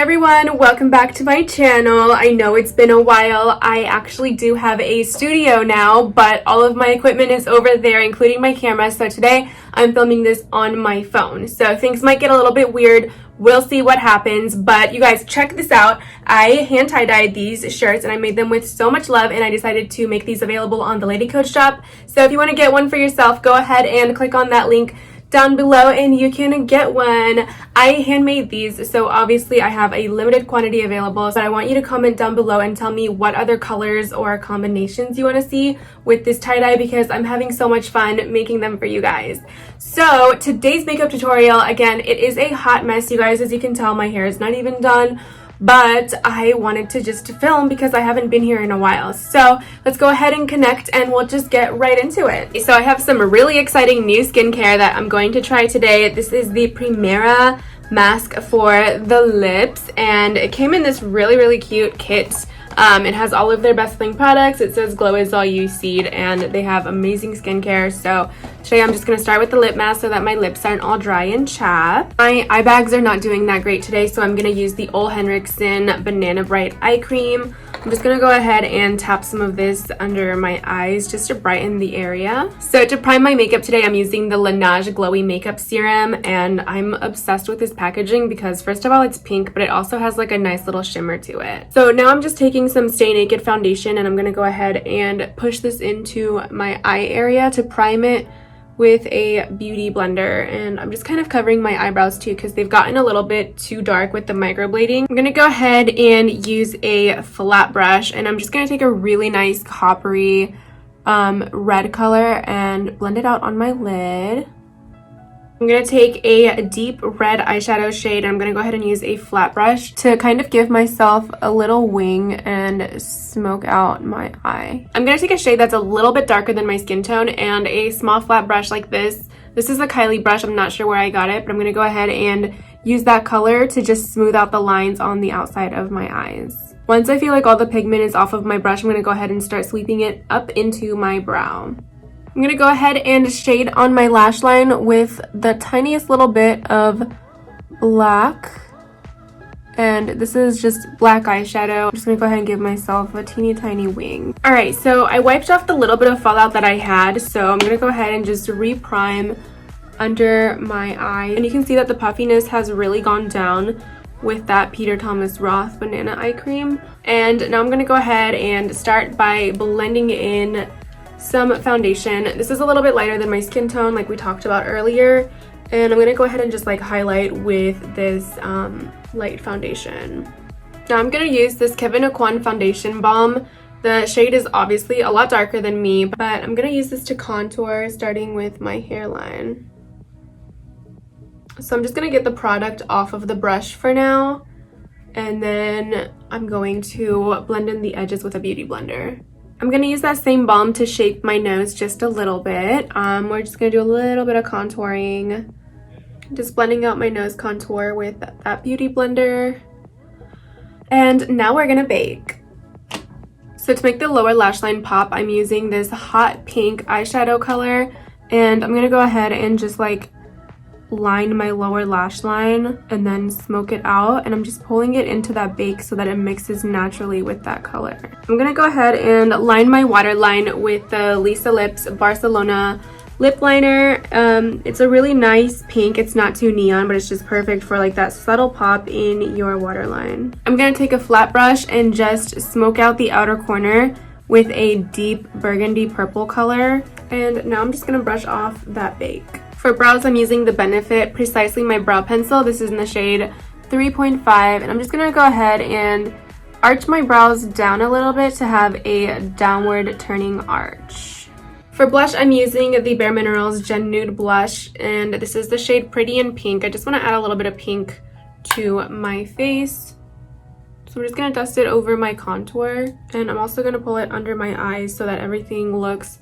everyone, welcome back to my channel. I know it's been a while. I actually do have a studio now, but all of my equipment is over there, including my camera. So today I'm filming this on my phone. So things might get a little bit weird. We'll see what happens, but you guys, check this out. I hand tie-dyed these shirts and I made them with so much love, and I decided to make these available on the Lady Code shop. So if you want to get one for yourself, go ahead and click on that link down below and you can get one. I handmade these, so obviously I have a limited quantity available, so I want you to comment down below and tell me what other colors or combinations you want to see with this tie-dye, because I'm having so much fun making them for you guys. So today's makeup tutorial, again, it is a hot mess, you guys. As you can tell, my hair is not even done, but I wanted to just film because I haven't been here in a while. So let's go ahead and connect and we'll just get right into it. So I have some really exciting new skincare that I'm going to try today. This is the Primera mask for the lips, and it came in this really cute kit. It has all of their best-selling products. It says glow is all you seed, and they have amazing skincare. So today I'm just going to start with the lip mask so that my lips aren't all dry and chapped. My eye bags are not doing that great today, so I'm going to use the Ole Henriksen Banana Bright Eye Cream. I'm just going to go ahead and tap some of this under my eyes just to brighten the area. So to prime my makeup today, I'm using the Laneige Glowy Makeup Serum, and I'm obsessed with this packaging because first of all, it's pink, but it also has like a nice little shimmer to it. So now I'm just taking some Stay Naked foundation and I'm going to go ahead and push this into my eye area to prime it with a beauty blender, and I'm just kind of covering my eyebrows too because they've gotten a little bit too dark with the microblading. I'm gonna go ahead and use a flat brush, and I'm just gonna take a really nice coppery red color and blend it out on my lid. I'm going to take a deep red eyeshadow shade, and I'm going to go ahead and use a flat brush to kind of give myself a little wing and smoke out my eye. I'm going to take a shade that's a little bit darker than my skin tone and a small flat brush like this. This is a Kylie brush. I'm not sure where I got it, but I'm going to go ahead and use that color to just smooth out the lines on the outside of my eyes. Once I feel like all the pigment is off of my brush, I'm going to go ahead and start sweeping it up into my brow. I'm going to go ahead and shade on my lash line with the tiniest little bit of black. And this is just black eyeshadow. I'm just going to go ahead and give myself a teeny tiny wing. Alright, so I wiped off the little bit of fallout that I had. So I'm going to go ahead and just re-prime under my eye. And you can see that the puffiness has really gone down with that Peter Thomas Roth Banana Eye Cream. And now I'm going to go ahead and start by blending in some foundation. This is a little bit lighter than my skin tone like we talked about earlier, and I'm going to go ahead and just like highlight with this light foundation. Now I'm going to use this Kevyn Aucoin foundation balm. The shade is obviously a lot darker than me, but I'm going to use this to contour starting with my hairline. So I'm just going to get the product off of the brush for now, and then I'm going to blend in the edges with a beauty blender. I'm going to use that same balm to shape my nose just a little bit. We're just going to do a little bit of contouring. Just blending out my nose contour with that beauty blender. And now we're going to bake. So to make the lower lash line pop, I'm using this hot pink eyeshadow color. And I'm going to go ahead and just like line my lower lash line and then smoke it out, and I'm just pulling it into that bake so that it mixes naturally with that color. I'm gonna go ahead and line my waterline with the Lisa Lips Barcelona lip liner. It's a really nice pink. It's not too neon, but it's just perfect for like that subtle pop in your waterline. I'm gonna take a flat brush and just smoke out the outer corner with a deep burgundy purple color, and now I'm just gonna brush off that bake. For brows, I'm using the Benefit Precisely My Brow Pencil. This is in the shade 3.5, and I'm just going to go ahead and arch my brows down a little bit to have a downward turning arch. For blush, I'm using the Bare Minerals Gen Nude Blush, and this is the shade Pretty in Pink. I just want to add a little bit of pink to my face. So I'm just going to dust it over my contour, and I'm also going to pull it under my eyes so that everything looks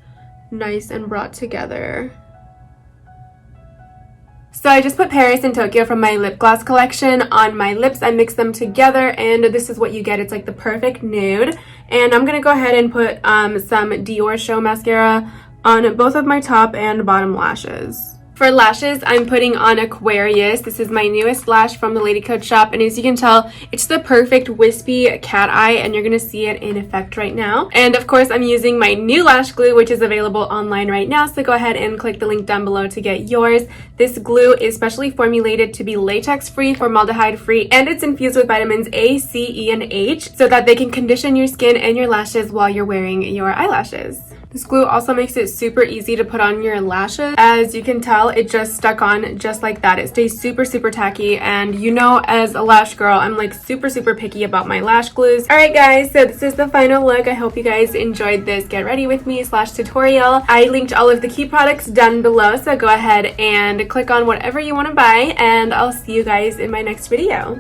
nice and brought together. So I just put Paris and Tokyo from my lip gloss collection on my lips. I mix them together, and this is what you get. It's like the perfect nude. And I'm going to go ahead and put some Dior Show mascara on both of my top and bottom lashes. For For lashes, I'm putting on Aquarius. This is my newest lash from the Lady Code shop, and as you can tell, it's the perfect wispy cat eye, and you're gonna see it in effect right now. And of course, I'm using my new lash glue, which is available online right now, so go ahead and click the link down below to get yours. This glue is specially formulated to be latex-free, formaldehyde-free, and it's infused with vitamins A, C, E, and H so that they can condition your skin and your lashes while you're wearing your eyelashes. This glue also makes it super easy to put on your lashes. As you can tell, it just stuck on just like that. It stays super, super tacky, and you know, as a lash girl, I'm like super, super picky about my lash glues. Alright guys, so this is the final look. I hope you guys enjoyed this get ready with me / tutorial. I linked all of the key products down below, so go ahead and click on whatever you want to buy, and I'll see you guys in my next video.